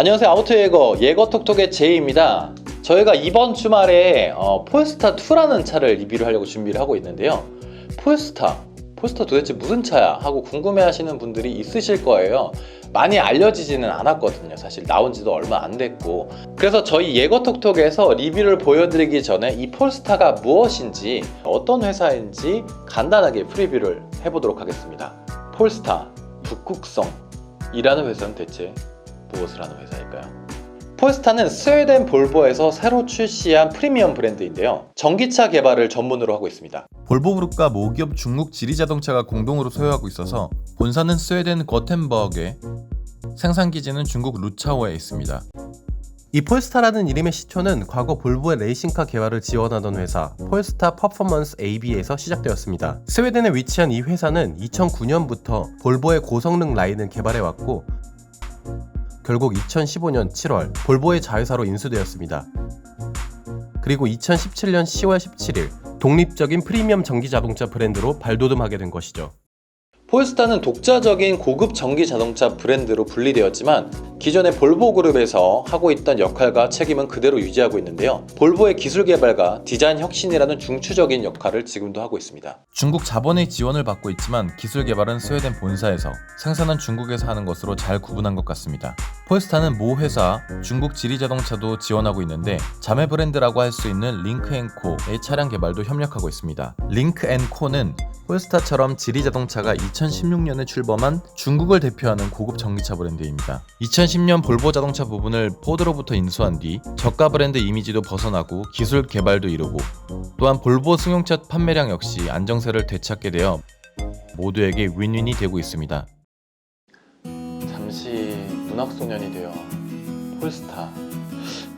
안녕하세요. 아우토예거 예거톡톡의 제이입니다. 저희가 이번 주말에 폴스타2라는 차를 리뷰를 하려고 준비를 하고 있는데요. 폴스타 도대체 무슨 차야? 하고 궁금해 하시는 분들이 있으실 거예요. 많이 알려지지는 않았거든요. 사실 나온 지도 얼마 안 됐고. 그래서 저희 예거톡톡에서 리뷰를 보여드리기 전에 이 폴스타가 무엇인지, 어떤 회사인지 간단하게 프리뷰를 해보도록 하겠습니다. 폴스타 북극성이라는 회사는 대체 무엇을 하는 회사일까요? 폴스타는 스웨덴 볼보에서 새로 출시한 프리미엄 브랜드인데요. 전기차 개발을 전문으로 하고 있습니다. 볼보그룹과 모기업 중국 지리자동차가 공동으로 소유하고 있어서 본사는 스웨덴 거텐버그에, 생산기지는 중국 루차오에 있습니다. 이 폴스타라는 이름의 시초는 과거 볼보의 레이싱카 개발을 지원하던 회사 폴스타 퍼포먼스 AB에서 시작되었습니다. 스웨덴에 위치한 이 회사는 2009년부터 볼보의 고성능 라인을 개발해왔고 결국 2015년 7월 볼보의 자회사로 인수되었습니다. 그리고 2017년 10월 17일 독립적인 프리미엄 전기자동차 브랜드로 발돋움하게 된 것이죠. 폴스타는 독자적인 고급 전기 자동차 브랜드로 분리되었지만 기존의 볼보 그룹에서 하고 있던 역할과 책임은 그대로 유지하고 있는데요. 볼보의 기술 개발과 디자인 혁신이라는 중추적인 역할을 지금도 하고 있습니다. 중국 자본의 지원을 받고 있지만 기술 개발은 스웨덴 본사에서, 생산은 중국에서 하는 것으로 잘 구분한 것 같습니다. 폴스타는 모 회사 중국 지리자동차도 지원하고 있는데 자매 브랜드라고 할 수 있는 링크앤코의 차량 개발도 협력하고 있습니다. 링크앤코는 폴스타처럼 지리자동차가 2016년에 출범한 중국을 대표하는 고급 전기차 브랜드입니다. 2010년 볼보 자동차 부분을 포드로부터 인수한 뒤 저가 브랜드 이미지도 벗어나고 기술 개발도 이루고, 또한 볼보 승용차 판매량 역시 안정세를 되찾게 되어 모두에게 윈윈이 되고 있습니다. 잠시 문학소년이 되어 폴스타,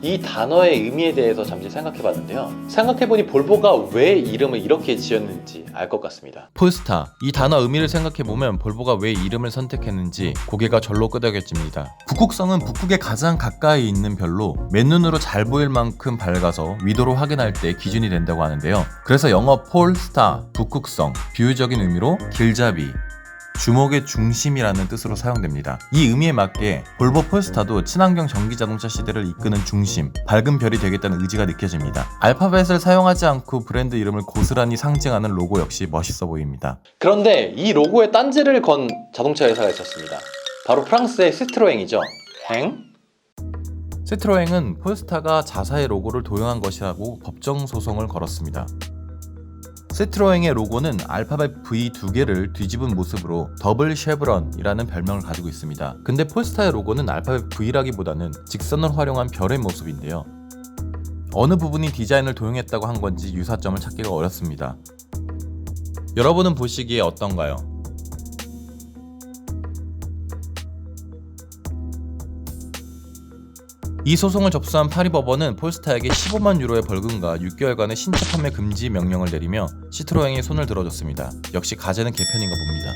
이 단어의 의미에 대해서 잠시 생각해봤는데요. 생각해보니 볼보가 왜 이름을 이렇게 지었는지 알 것 같습니다. 폴스타, 이 단어 의미를 생각해보면 볼보가 왜 이름을 선택했는지 고개가 절로 끄덕여집니다. 북극성은 북극에 가장 가까이 있는 별로 맨눈으로 잘 보일 만큼 밝아서 위도로 확인할 때 기준이 된다고 하는데요. 그래서 영어 폴스타, 북극성, 비유적인 의미로 길잡이, 주목의 중심이라는 뜻으로 사용됩니다. 이 의미에 맞게 볼보 폴스타도 친환경 전기자동차 시대를 이끄는 중심, 밝은 별이 되겠다는 의지가 느껴집니다. 알파벳을 사용하지 않고 브랜드 이름을 고스란히 상징하는 로고 역시 멋있어 보입니다. 그런데 이 로고에 딴지를 건 자동차 회사가 있었습니다. 바로 프랑스의 시트로엥이죠. 시트로엥은 폴스타가 자사의 로고를 도용한 것이라고 법정 소송을 걸었습니다. 시트로엥의 로고는 알파벳 V 2개를 뒤집은 모습으로 더블 쉐브런이라는 별명을 가지고 있습니다. 근데 폴스타의 로고는 알파벳 V라기보다는 직선을 활용한 별의 모습인데요. 어느 부분이 디자인을 도용했다고 한 건지 유사점을 찾기가 어렵습니다. 여러분은 보시기에 어떤가요? 이 소송을 접수한 파리 법원은 폴스타에게 15만 유로의 벌금과 6개월간의 신차 판매 금지 명령을 내리며 시트로엥의 손을 들어줬습니다. 역시 가제는 개편인가 봅니다.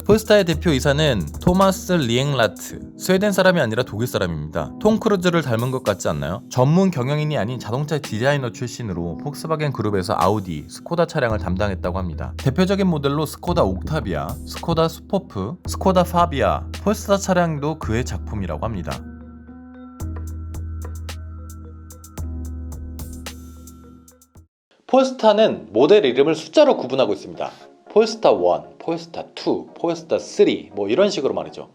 폴스타의 대표이사는 토마스 리엥라트, 스웨덴 사람이 아니라 독일 사람입니다. 톰 크루즈를 닮은 것 같지 않나요? 전문 경영인이 아닌 자동차 디자이너 출신으로 폭스바겐 그룹에서 아우디, 스코다 차량을 담당했다고 합니다. 대표적인 모델로 스코다 옥타비아, 스코다 수포프, 스코다 파비아, 폴스타 차량도 그의 작품이라고 합니다. 폴스타는 모델 이름을 숫자로 구분하고 있습니다. 폴스타 1, 폴스타 2, 폴스타 3 뭐 이런 식으로 말이죠.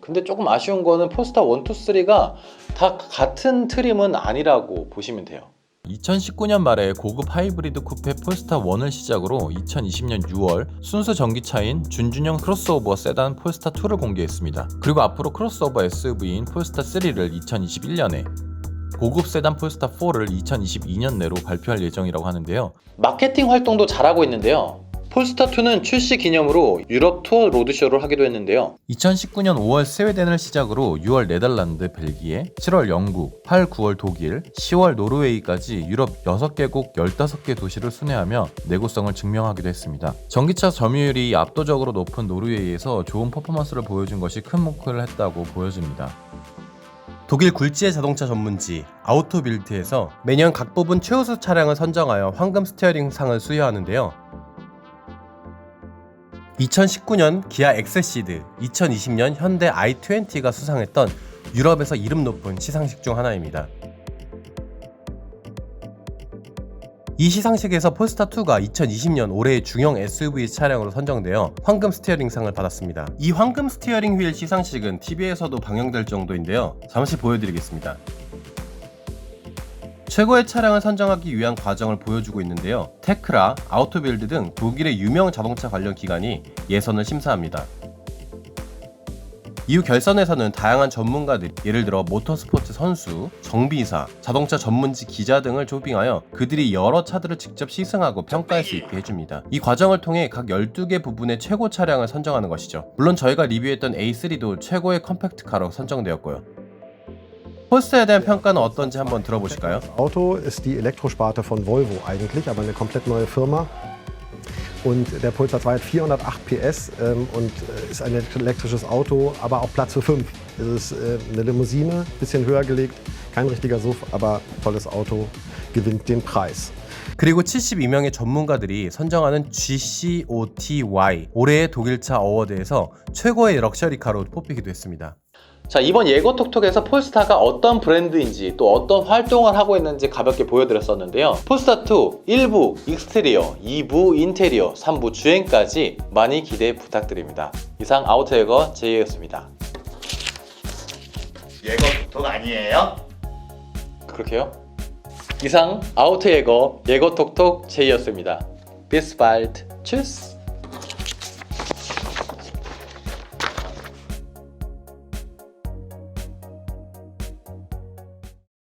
근데 조금 아쉬운 거는 폴스타 1, 2, 3가 다 같은 트림은 아니라고 보시면 돼요. 2019년 말에 고급 하이브리드 쿠페 폴스타 1을 시작으로 2020년 6월 순수 전기차인 준준형 크로스오버 세단 폴스타 2를 공개했습니다. 그리고 앞으로 크로스오버 SUV인 폴스타 3를 2021년에, 고급 세단 폴스타 4를 2022년 내로 발표할 예정이라고 하는데요. 마케팅 활동도 잘하고 있는데요. 폴스타2는 출시 기념으로 유럽 투어 로드쇼를 하기도 했는데요. 2019년 5월 스웨덴을 시작으로 6월 네덜란드, 벨기에, 7월 영국, 8, 9월 독일, 10월 노르웨이까지 유럽 6개국 15개 도시를 순회하며 내구성을 증명하기도 했습니다. 전기차 점유율이 압도적으로 높은 노르웨이에서 좋은 퍼포먼스를 보여준 것이 큰 목표를 했다고 보여집니다. 독일 굴지의 자동차 전문지 아우토빌트에서 매년 각 부분 최우수 차량을 선정하여 황금 스티어링 상을 수여하는데요. 2019년 기아 엑셀시드, 2020년 현대 i20가 수상했던 유럽에서 이름 높은 시상식 중 하나입니다. 이 시상식에서 폴스타2가 2020년 올해의 중형 SUV 차량으로 선정되어 황금 스티어링상을 받았습니다. 이 황금 스티어링 휠 시상식은 TV에서도 방영될 정도인데요. 잠시 보여드리겠습니다. 최고의 차량을 선정하기 위한 과정을 보여주고 있는데요. 테크라, 아우토빌드 등 독일의 유명 자동차 관련 기관이 예선을 심사합니다. 이후 결선에서는 다양한 전문가들이 예를 들어 모터스포츠 선수, 정비사, 자동차 전문지 기자 등을 초빙하여 그들이 여러 차들을 직접 시승하고 평가할 수 있게 해줍니다. 이 과정을 통해 각 12개 부분의 최고 차량을 선정하는 것이죠. 물론 저희가 리뷰했던 A3도 최고의 컴팩트카로 선정되었고요. 폴스타에 대한 평가는 어떤지 한번 들어보실까요? Auto ist die Elektrosparte von Volvo eigentlich, aber eine komplett neue Firma. Und der Polestar 2 hat 408 PS und ist ein elektrisches Auto, aber auch Platz für 5. Es ist eine Limousine, bisschen höher gelegt, kein richtiger SUV, aber tolles Auto, gewinnt den Preis. 그리고 72명의 전문가들이 선정하는 GCOTY 올해의 독일차 어워드에서 최고의 럭셔리카로 뽑히기도 했습니다. 자, 이번 예고톡톡에서 폴스타가 어떤 브랜드인지 또 어떤 활동을 하고 있는지 가볍게 보여드렸었는데요. 폴스타2 1부 익스테리어, 2부 인테리어, 3부 주행까지 많이 기대 부탁드립니다. 이상 아우터예거 제이였습니다. 예고톡톡 아니에요? 그렇게요? 이상 아우터예거 예고톡톡 제이였습니다. Bis bald. Tschüss.